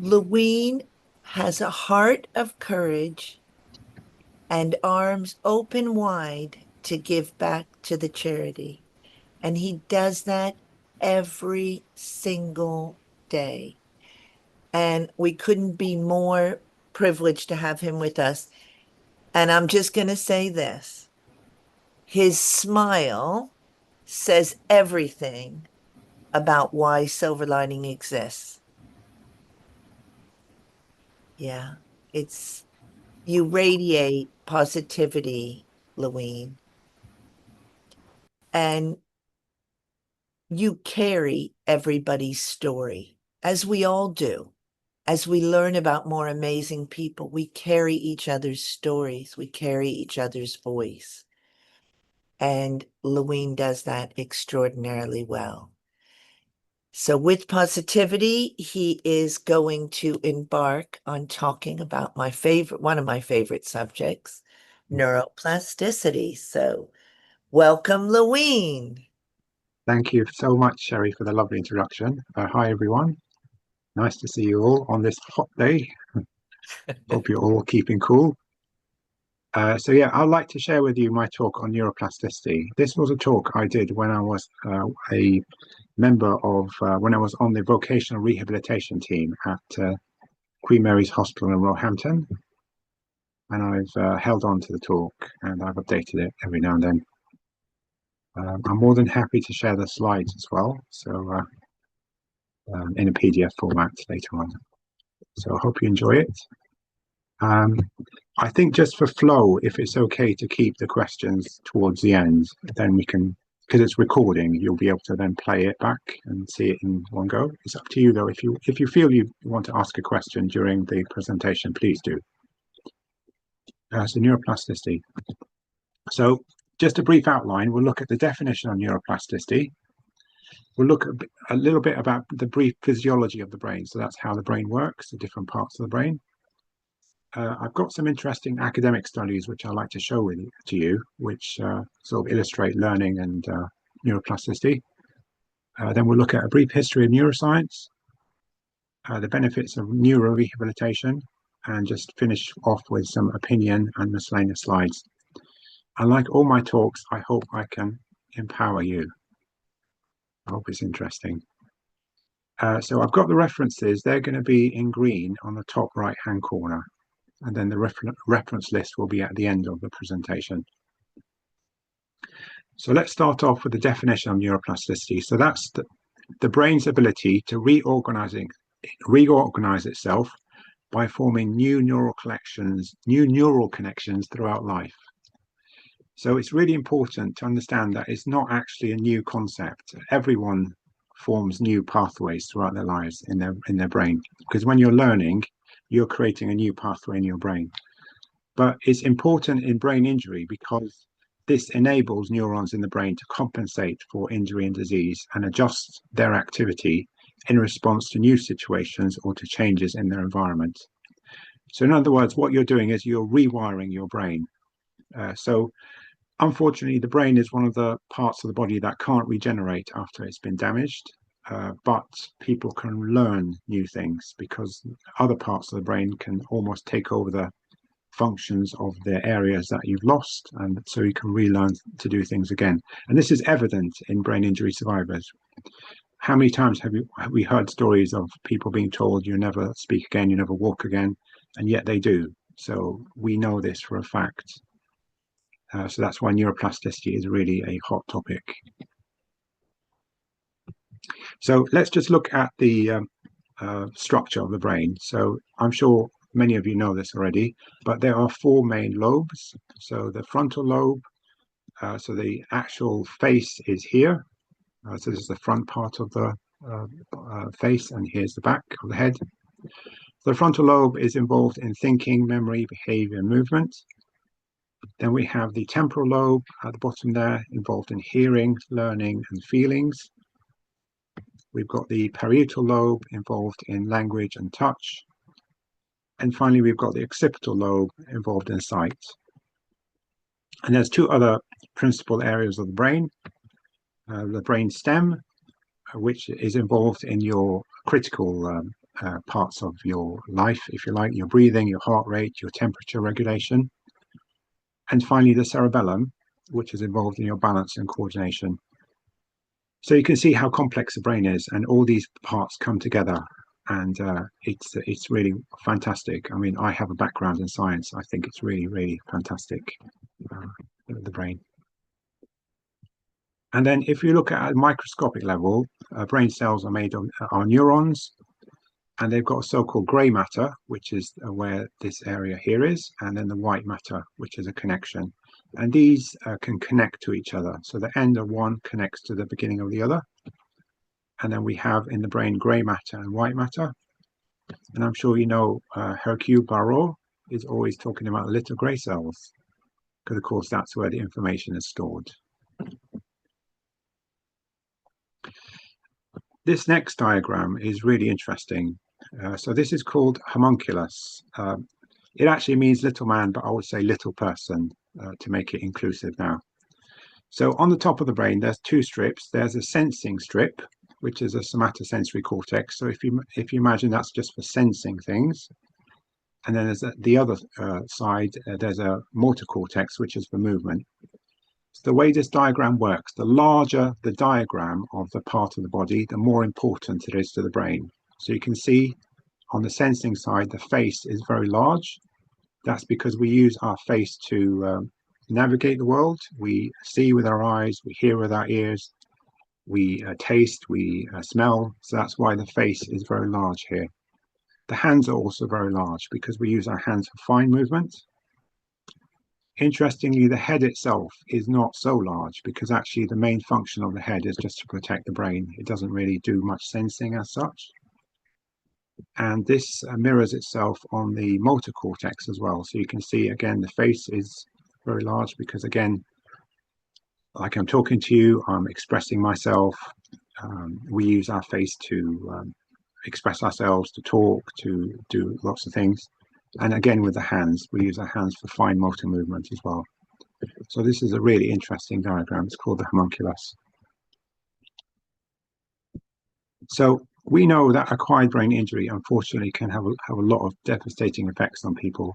Laween has a heart of courage and arms open wide to give back to the charity. And he does that every single day. And we couldn't be more privileged to have him with us. And I'm just going to say this: his smile says everything about why Silverlining exists. Yeah, it's you radiate positivity, Laween, and you carry everybody's story, as we all do. As we learn about more amazing people, we carry each other's stories, we carry each other's voice. And Laween does that extraordinarily well. So, with positivity, he is going to embark on talking about one of my favorite subjects, neuroplasticity. So, welcome, Laween. Thank you so much, Sherry, for the lovely introduction. Hi, everyone. Nice to see you all on this hot day. Hope you're all keeping cool. Yeah, I'd like to share with you my talk on neuroplasticity. This was a talk I did when I was a member of, when I was on the vocational rehabilitation team at Queen Mary's Hospital in Roehampton. And I've held on to the talk and I've updated it every now and then. I'm more than happy to share the slides as well. In a PDF format later on. So I hope you enjoy it. Um, I think just for flow, if it's okay to keep the questions towards the end, then we can, because it's recording, you'll be able to then play it back and see it in one go. It's up to you though. If you feel you want to ask a question during the presentation, please do. So neuroplasticity. So just a brief outline, we'll look at the definition of neuroplasticity. We'll look a little bit about the brief physiology of the brain. So that's how the brain works, the different parts of the brain. I've got some interesting academic studies which I'd like to show to you, which sort of illustrate learning and neuroplasticity. Then we'll look at a brief history of neuroscience, the benefits of neurorehabilitation, and just finish off with some opinion and miscellaneous slides. And like all my talks, I hope I can empower you. I hope it's interesting. So I've got the references. They're going to be in green on the top right-hand corner. And then the reference list will be at the end of the presentation. So let's start off with the definition of neuroplasticity. So that's the brain's ability to reorganize itself by forming new neural connections throughout life. So it's really important to understand that it's not actually a new concept. Everyone forms new pathways throughout their lives in their brain, because when you're learning, you're creating a new pathway in your brain. But it's important in brain injury because this enables neurons in the brain to compensate for injury and disease and adjust their activity in response to new situations or to changes in their environment. So in other words, what you're doing is you're rewiring your brain. So unfortunately, the brain is one of the parts of the body that can't regenerate after it's been damaged. But people can learn new things because other parts of the brain can almost take over the functions of the areas that you've lost, and so you can relearn to do things again. And this is evident in brain injury survivors. How many times have we heard stories of people being told you never speak again, you never walk again, and yet they do. So we know this for a fact. So that's why neuroplasticity is really a hot topic. So let's just look at the structure of the brain. So I'm sure many of you know this already, but there are four main lobes. So the frontal lobe, so the actual face is here. So this is the front part of the face, and here's the back of the head. The frontal lobe is involved in thinking, memory, behavior, and movement. Then we have the temporal lobe at the bottom there, involved in hearing, learning, and feelings. We've got the parietal lobe involved in language and touch. And finally, we've got the occipital lobe involved in sight. And there's two other principal areas of the brain. The brain stem, which is involved in your critical parts of your life, if you like, your breathing, your heart rate, your temperature regulation. And finally, the cerebellum, which is involved in your balance and coordination. So you can see how complex the brain is, and all these parts come together, and it's really fantastic. I mean, I have a background in science. I think it's really, really fantastic, the brain. And then if you look at a microscopic level, brain cells are made of neurons, and they've got a so-called grey matter, which is where this area here is, and then the white matter, which is a connection. And these can connect to each other. So the end of one connects to the beginning of the other. And then we have in the brain grey matter and white matter. And I'm sure you know Hercule Poirot is always talking about little grey cells, because of course that's where the information is stored. This next diagram is really interesting. So this is called homunculus. It actually means little man, but I would say little person to make it inclusive now. So on the top of the brain, there's two strips. There's a sensing strip, which is a somatosensory cortex. So if you imagine that's just for sensing things. And then there's the other side, there's a motor cortex, which is for movement. So the way this diagram works, the larger the diagram of the part of the body, the more important it is to the brain. So you can see on the sensing side, the face is very large. That's because we use our face to navigate the world. We see with our eyes, we hear with our ears, we taste, we smell. So that's why the face is very large here. The hands are also very large because we use our hands for fine movement. Interestingly, the head itself is not so large because actually the main function of the head is just to protect the brain. It doesn't really do much sensing as such. And this mirrors itself on the motor cortex as well. So you can see, again, the face is very large because, again, like I'm talking to you, I'm expressing myself. We use our face to express ourselves, to talk, to do lots of things. And again, with the hands, we use our hands for fine motor movement as well. So this is a really interesting diagram. It's called the homunculus. So we know that acquired brain injury, unfortunately, can have a lot of devastating effects on people.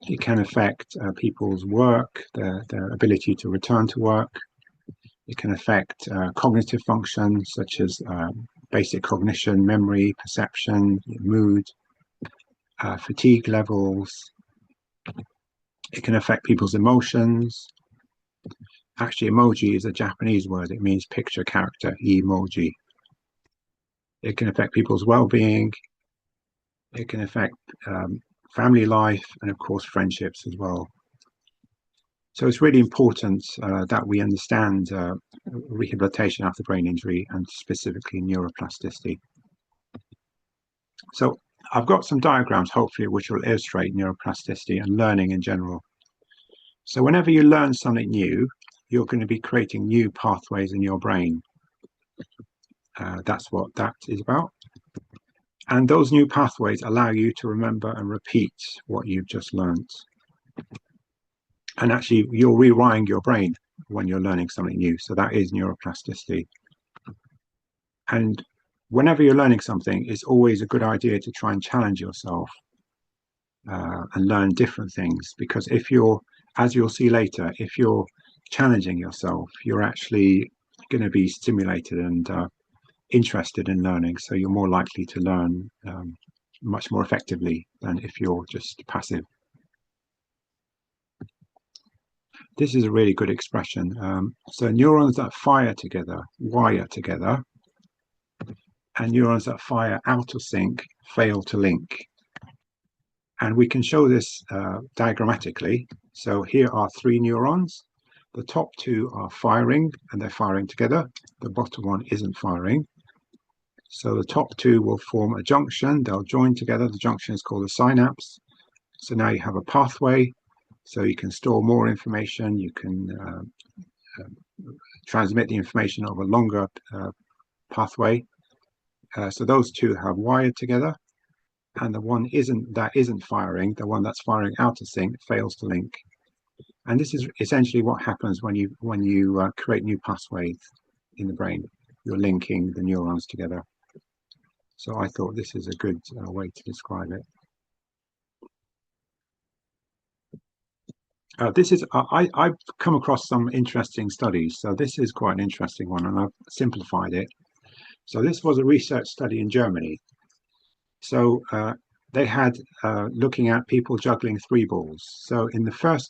It can affect people's work, their ability to return to work. It can affect cognitive functions such as basic cognition, memory, perception, mood, fatigue levels. It can affect people's emotions. Actually, emoji is a Japanese word. It means picture character, emoji. It can affect people's well-being. It can affect family life and, of course, friendships as well. So it's really important that we understand rehabilitation after brain injury and specifically neuroplasticity. So I've got some diagrams, hopefully, which will illustrate neuroplasticity and learning in general. So whenever you learn something new, you're going to be creating new pathways in your brain. That's what that is about. And those new pathways allow you to remember and repeat what you've just learned. And actually, you're rewiring your brain when you're learning something new. So that is neuroplasticity. And whenever you're learning something, it's always a good idea to try and challenge yourself and learn different things. Because if you're, as you'll see later, if you're challenging yourself, you're actually going to be stimulated and interested in learning. So you're more likely to learn much more effectively than if you're just passive. This is a really good expression. So neurons that fire together, wire together, and neurons that fire out of sync fail to link. And we can show this diagrammatically. So here are three neurons. The top two are firing, and they're firing together. The bottom one isn't firing. So the top two will form a junction. They'll join together. The junction is called a synapse. So now you have a pathway. So you can store more information. You can transmit the information over a longer pathway. So those two have wired together. And the one that isn't firing, the one that's firing out of sync, fails to link. And this is essentially what happens when you create new pathways in the brain. You're linking the neurons together. So I thought this is a good way to describe it. I've come across some interesting studies. So this is quite an interesting one, and I've simplified it. So this was a research study in Germany. So they had looking at people juggling three balls. So in the first,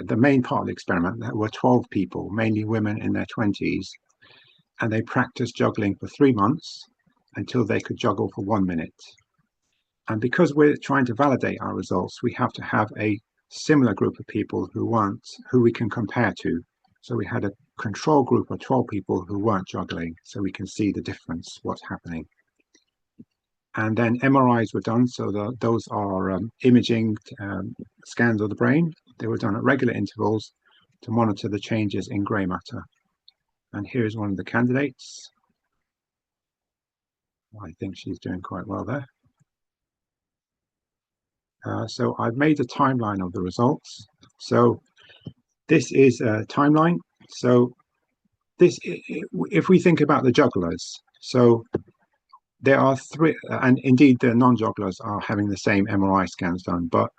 the main part of the experiment, there were 12 people, mainly women in their 20s, and they practiced juggling for 3 months until they could juggle for 1 minute. And because we're trying to validate our results, we have to have a similar group of people who we can compare to. So we had a control group of 12 people who weren't juggling, so we can see the difference, what's happening. And then MRIs were done, so those are imaging scans of the brain. They were done at regular intervals to monitor the changes in grey matter. And here's one of the candidates. I think she's doing quite well there. So I've made a timeline of the results. So this is a timeline. So this, if we think about the jugglers, so there are three, and indeed the non-jugglers are having the same MRI scans done, but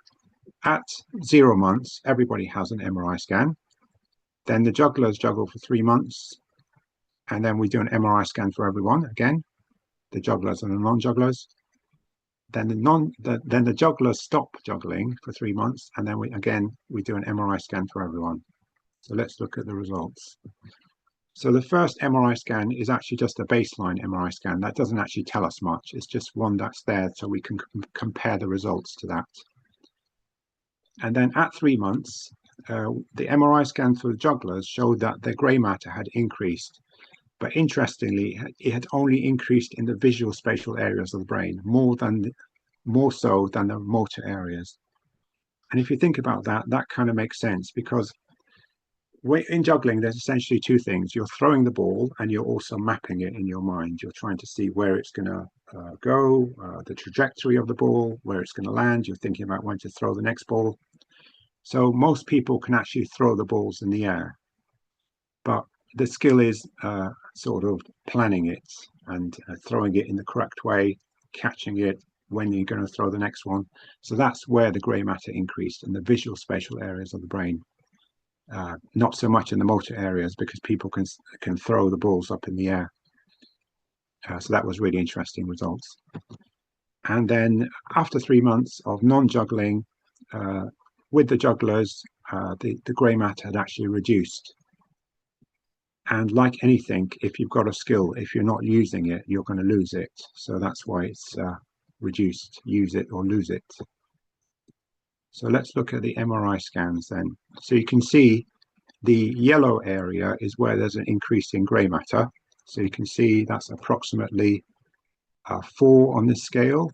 at 0 months, everybody has an MRI scan. Then the jugglers juggle for 3 months, and then we do an MRI scan for everyone again, the jugglers and the non-jugglers. Then the jugglers stop juggling for 3 months, and then we do an MRI scan for everyone. So let's look at the results. So the first MRI scan is actually just a baseline MRI scan. That doesn't actually tell us much. It's just one that's there so we can compare the results to that. And then at 3 months, the MRI scan for the jugglers showed that their grey matter had increased. But interestingly, it had only increased in the visual spatial areas of the brain, more so than the motor areas. And if you think about that, that kind of makes sense, because in juggling, there's essentially two things. You're throwing the ball and you're also mapping it in your mind. You're trying to see where it's going to go, the trajectory of the ball, where it's going to land. You're thinking about when to throw the next ball. So most people can actually throw the balls in the air. But the skill is sort of planning it and throwing it in the correct way, catching it when you're going to throw the next one. So that's where the grey matter increased in the visual spatial areas of the brain. Not so much in the motor areas, because people can throw the balls up in the air. So that was really interesting results. And then after 3 months of non-juggling, with the jugglers, the grey matter had actually reduced. And like anything, if you've got a skill, if you're not using it, you're going to lose it. So that's why it's reduced. Use it or lose it. So let's look at the MRI scans then. So you can see the yellow area is where there's an increase in grey matter. So you can see that's approximately 4 on this scale.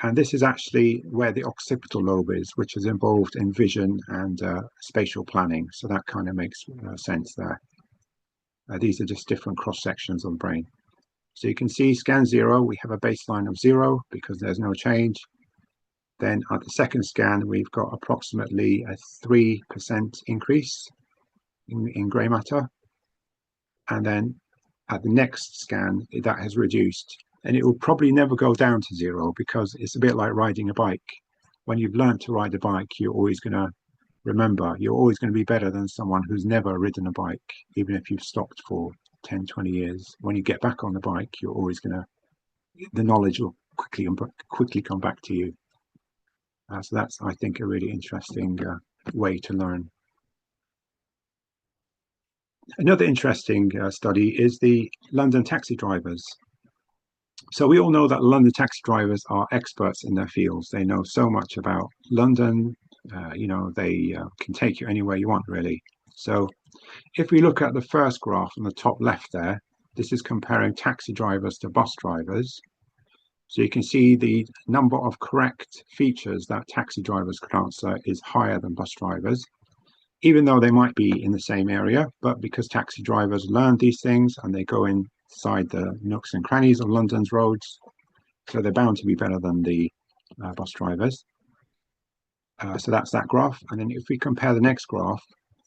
And this is actually where the occipital lobe is, which is involved in vision and spatial planning. So that kind of makes sense there. These are just different cross sections of the brain. So you can see scan 0, we have a baseline of 0 because there's no change. Then at the second scan, we've got approximately a 3% increase in grey matter. And then at the next scan, that has reduced. And it will probably never go down to 0, because it's a bit like riding a bike. When you've learned to ride a bike, you're always going to remember, you're always going to be better than someone who's never ridden a bike, even if you've stopped for 10, 20 years. When you get back on the bike, you're always going to, the knowledge will quickly come back to you. So that's, I think, a really interesting way to learn. Another interesting study is the London taxi drivers. So we all know that London taxi drivers are experts in their fields. They know so much about London. They can take you anywhere you want, really. So if we look at the first graph on the top left there, this is comparing taxi drivers to bus drivers. So you can see the number of correct features that taxi drivers could answer is higher than bus drivers, even though they might be in the same area. But because taxi drivers learn these things and they go inside the nooks and crannies of London's roads, so they're bound to be better than the bus drivers. So that's that graph. And then if we compare the next graph,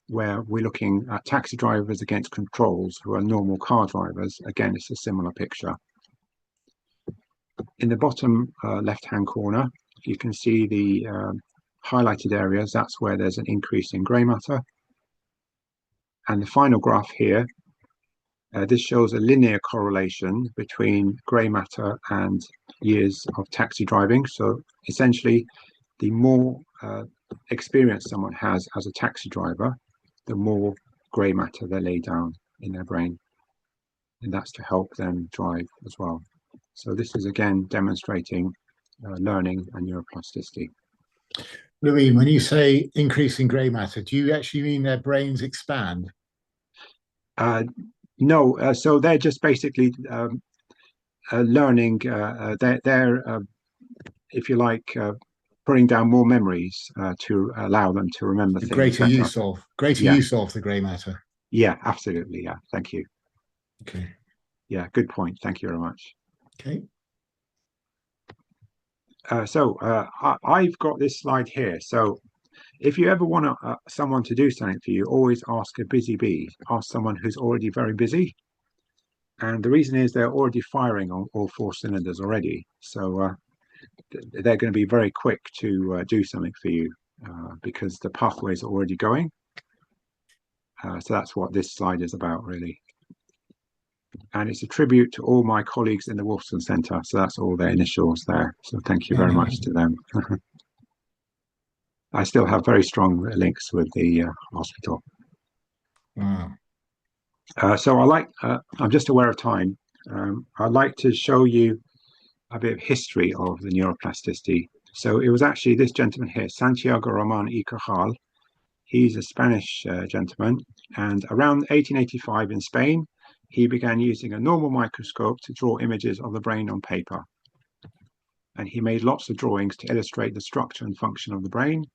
where we're looking at taxi drivers against controls who are normal car drivers, again, it's a similar picture. In the bottom left-hand corner, you can see the highlighted areas. That's where there's an increase in grey matter. And the final graph here, this shows a linear correlation between grey matter and years of taxi driving. So essentially, the more experience someone has as a taxi driver, the more grey matter they lay down in their brain. And that's to help them drive as well. So this is again demonstrating learning and neuroplasticity. Laween, when you say increasing grey matter, do you actually mean their brains expand? No, so they're just basically learning. They're if you like, putting down more memories to allow them to remember things Greater better. use of the grey matter. Yeah, absolutely. Yeah, thank you. Okay. Yeah, good point. Thank you very much. Okay. I've got this slide here. So if you ever want someone to do something for you, always ask a busy bee. Ask someone who's already very busy. And the reason is they're already firing on all four cylinders already. So they're going to be very quick to do something for you because the pathways are already going. So that's what this slide is about, really. And it's a tribute to all my colleagues in the Wolfson Centre. So that's all their initials there. So thank you very much to them. I still have very strong links with the hospital. Wow. So I'm just aware of time. I'd like to show you a bit of history of the neuroplasticity. So it was actually this gentleman here, Santiago Roman y Cajal. He's a Spanish gentleman, and around 1885 in Spain, he began using a normal microscope to draw images of the brain on paper. And he made lots of drawings to illustrate the structure and function of the brain.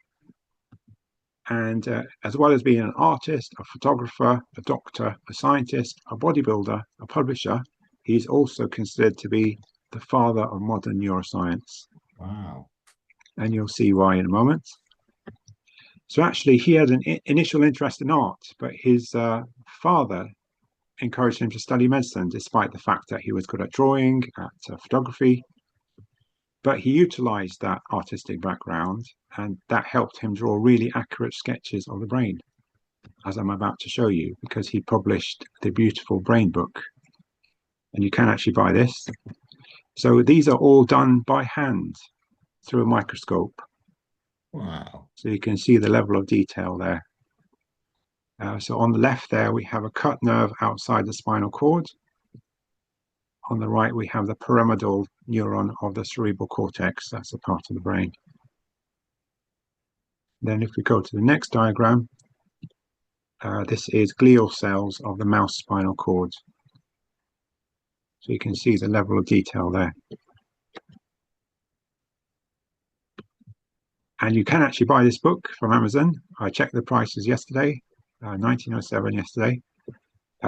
And as well as being an artist, a photographer, a doctor, a scientist, a bodybuilder, a publisher, he's also considered to be the father of modern neuroscience. Wow. And you'll see why in a moment. So actually, he had an initial interest in art, but his father encouraged him to study medicine, despite the fact that he was good at drawing, at photography. But he utilized that artistic background, and that helped him draw really accurate sketches of the brain, as I'm about to show you, because he published the beautiful Brain book. And you can actually buy this. So these are all done by hand through a microscope. Wow. So you can see the level of detail there. So on the left there, we have a cut nerve outside the spinal cord. On the right, we have the pyramidal neuron of the cerebral cortex. That's a part of the brain. Then if we go to the next diagram, this is glial cells of the mouse spinal cord. So you can see the level of detail there. And you can actually buy this book from Amazon. I checked the prices yesterday, 1907 yesterday.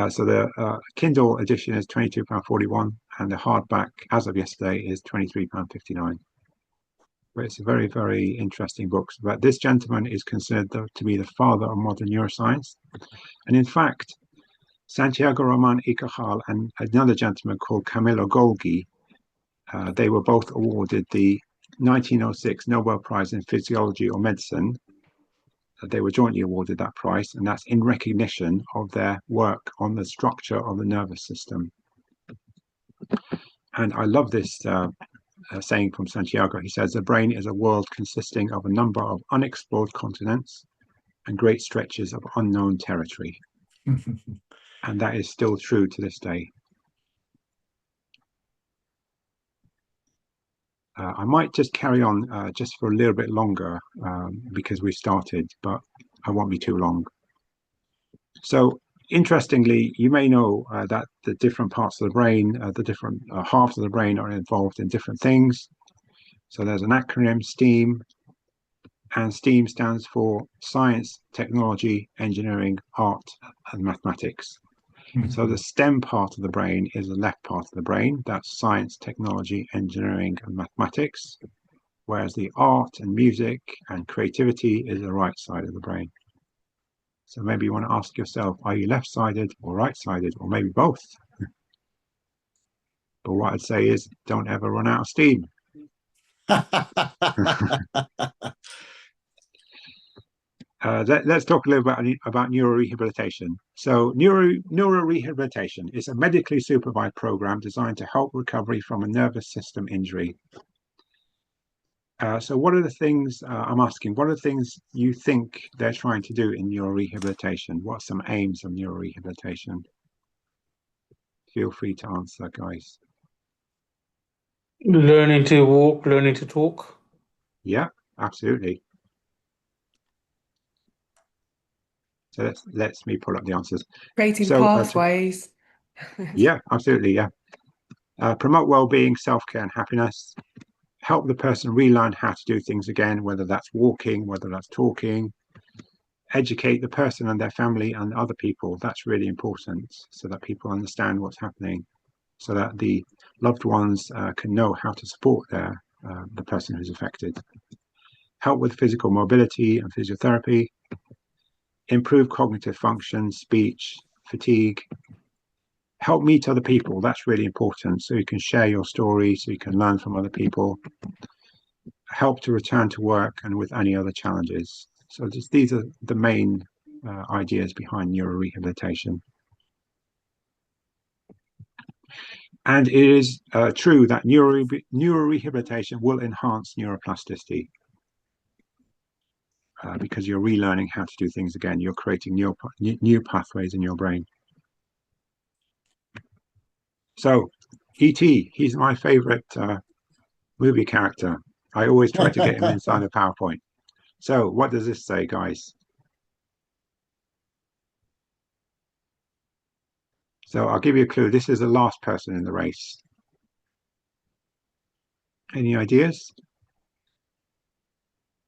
So the Kindle edition is £22.41 and the hardback as of yesterday is £23.59. But it's a very, very interesting book. But this gentleman is considered to be the father of modern neuroscience. And in fact, Santiago Roman y Cajal and another gentleman called Camillo Golgi, they were both awarded the 1906 Nobel Prize in Physiology or Medicine. They were jointly awarded that prize, and that's in recognition of their work on the structure of the nervous system. And I love this saying from Santiago. He says, the brain is a world consisting of a number of unexplored continents and great stretches of unknown territory. And that is still true to this day. I might just carry on just for a little bit longer because we started, but I won't be too long. So interestingly, you may know that the different parts of the brain, the different halves of the brain are involved in different things. So there's an acronym, STEAM, and STEAM stands for Science, Technology, Engineering, Art, and Mathematics. So the STEM part of the brain is the left part of the brain. That's science, technology, engineering, and mathematics. Whereas the art and music and creativity is the right side of the brain. So maybe you want to ask yourself, are you left-sided or right-sided, or maybe both? But what I'd say is don't ever run out of steam. Let's talk a little bit about neurorehabilitation. So neurorehabilitation is a medically supervised program designed to help recovery from a nervous system injury. So what are the things I'm asking? What are the things you think they're trying to do in neurorehabilitation? What are some aims of neurorehabilitation? Feel free to answer, guys. Learning to walk, learning to talk. Yeah, absolutely. So let's me pull up the answers. Creating pathways. Yeah, absolutely. Yeah. Promote well-being, self-care, and happiness. Help the person relearn how to do things again, whether that's walking, whether that's talking. Educate the person and their family and other people. That's really important, so that people understand what's happening, so that the loved ones can know how to support the person who's affected. Help with physical mobility and physiotherapy. Improve cognitive function, speech, fatigue. Help meet other people. That's really important, so you can share your story, so you can learn from other people. Help to return to work and with any other challenges. So these are the main ideas behind neurorehabilitation. And it is true that neurorehabilitation will enhance neuroplasticity because you're relearning how to do things again. You're creating new pathways in your brain. So, E.T., he's my favorite movie character. I always try to get him inside a PowerPoint. So, what does this say, guys? So, I'll give you a clue. This is the last person in the race. Any ideas?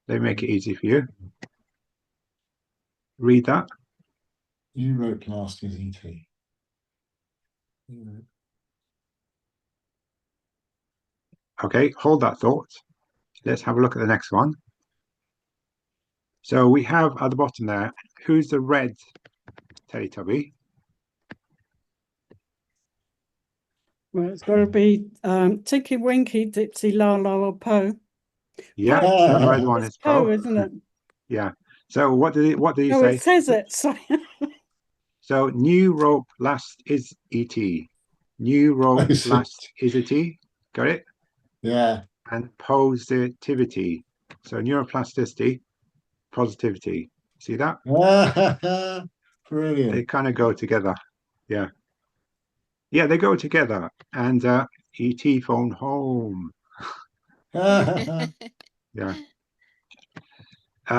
They make it easy for you. Read that. You wrote last is E.T. Okay, hold that thought. Let's have a look at the next one. So we have at the bottom there, who's the red Teletubby? Well, it's got to be Tinky Winky, Dipsy, Lala, or Po. Yeah, Oh. the red one It's is Po, isn't it? Yeah. So what did he No, say? it says it. Sorry. So Neuroplast is ET. Neuroplast is ET. Got it? Yeah. And positivity. So neuroplasticity, positivity. See that? Brilliant. They kind of go together. Yeah. Yeah, they go together. And ET phone home. Yeah.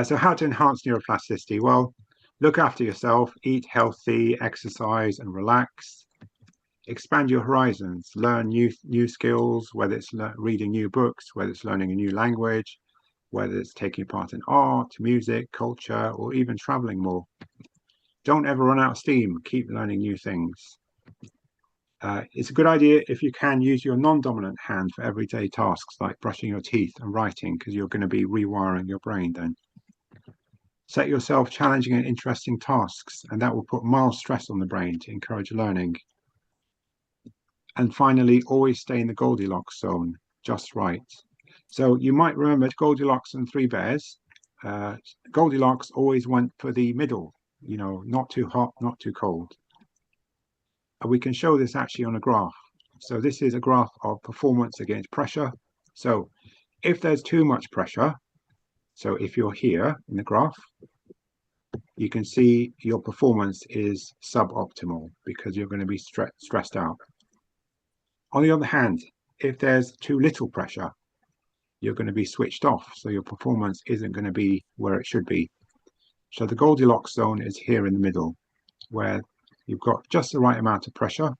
So how to enhance neuroplasticity? Well, look after yourself, eat healthy, exercise and relax. Expand your horizons, learn new skills, whether it's reading new books, whether it's learning a new language, whether it's taking part in art, music, culture, or even traveling more. Don't ever run out of steam. Keep learning new things. It's a good idea if you can use your non-dominant hand for everyday tasks like brushing your teeth and writing, because you're going to be rewiring your brain then. Set yourself challenging and interesting tasks, and that will put mild stress on the brain to encourage learning. And finally, always stay in the Goldilocks zone, just right. So you might remember Goldilocks and Three Bears. Goldilocks always went for the middle, you know, not too hot, not too cold. And we can show this actually on a graph. So this is a graph of performance against pressure. So if there's too much pressure, so if you're here in the graph, you can see your performance is suboptimal because you're going to be stressed out. On the other hand, if there's too little pressure, you're going to be switched off, so your performance isn't going to be where it should be. So the Goldilocks zone is here in the middle, where you've got just the right amount of pressure.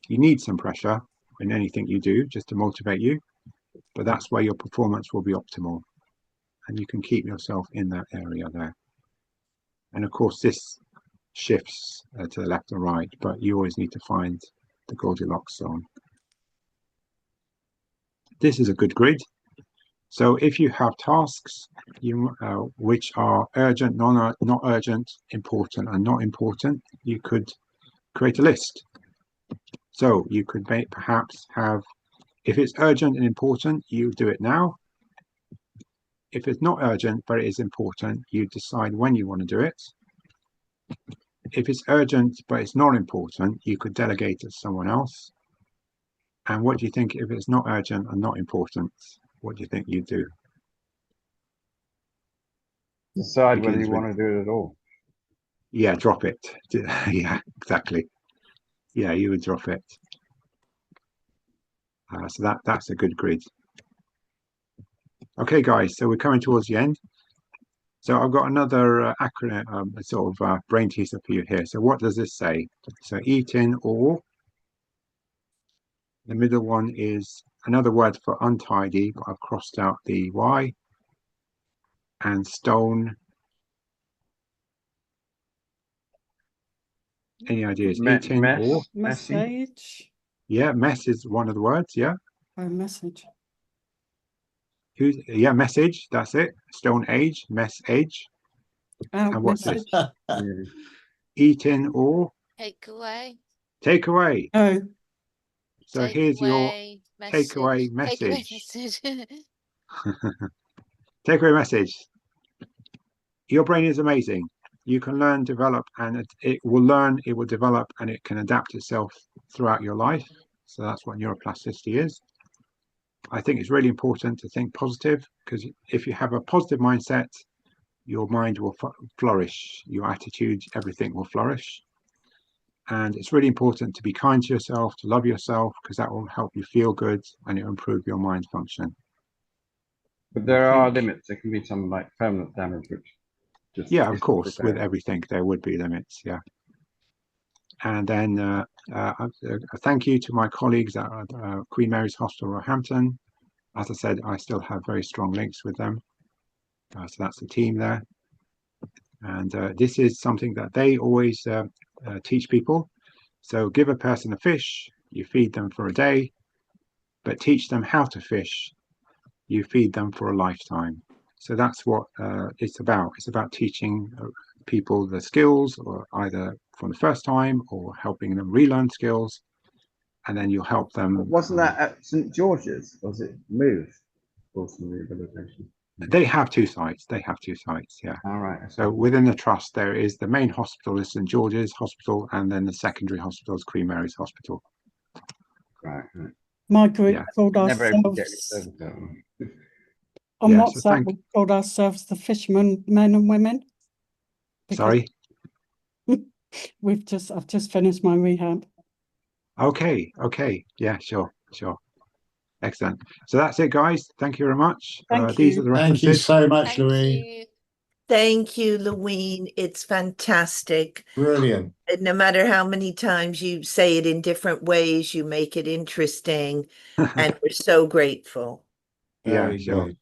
You need some pressure in anything you do just to motivate you, but that's where your performance will be optimal. And you can keep yourself in that area there. And of course, this shifts to the left and right, but you always need to find the Goldilocks zone. This is a good grid. So if you have tasks which are urgent, not urgent, important, and not important, you could create a list. So you could perhaps have, if it's urgent and important, you do it now. If it's not urgent, but it is important, you decide when you want to do it. If it's urgent, but it's not important, you could delegate it to someone else. And what do you think if it's not urgent and not important? What do you think you do? Decide whether you want to do it at all. Yeah, drop it. Yeah, exactly. Yeah, you would drop it. So that's a good grid. Okay, guys, so we're coming towards the end. So I've got another acronym, sort of brain teaser for you here. So what does this say? So eat in or. The middle one is another word for untidy, but I've crossed out the Y. And stone. Any ideas? Eat in or. Message. Yeah, mess is one of the words. Yeah. Oh, message. Yeah, message. That's it. Stone age, mess age. And what's this? Eat in or. Take away. Take away. Oh. So here's your takeaway message. Takeaway message. Your brain is amazing. You can learn, develop, and it will learn, it will develop, and it can adapt itself throughout your life. So that's what neuroplasticity is. I think it's really important to think positive, because if you have a positive mindset, your mind will flourish, your attitude, everything will flourish. And it's really important to be kind to yourself, to love yourself, because that will help you feel good and it will improve your mind function. But there are limits. There can be some like permanent damage, which just of course, with everything there would be limits. Yeah. And then a thank you to my colleagues at Queen Mary's Hospital, Roehampton. As I said, I still have very strong links with them. So that's the team there. And this is something that they always teach people. So give a person a fish, you feed them for a day, but teach them how to fish, you feed them for a lifetime. So that's what it's about. It's about teaching people the skills, or either from the first time or helping them relearn skills. And then you'll help them. But wasn't that at St. George's? Was it moved for some rehabilitation? They have two sites. Yeah. All right. So within the trust, there is the main hospital is St. George's Hospital, and then the secondary hospital is Queen Mary's Hospital. Right. My group called Never ourselves Yeah, on so WhatsApp. We called ourselves the Fishermen, Men and Women. Sorry. I've just finished my rehab. Okay. Yeah, sure. Excellent. So that's it, guys. Thank you very much. These are the references. Thank you so much, Laween. Thank you, Laween. It's fantastic. Brilliant. And no matter how many times you say it in different ways, you make it interesting. And we're so grateful. Yeah, Very sure. good.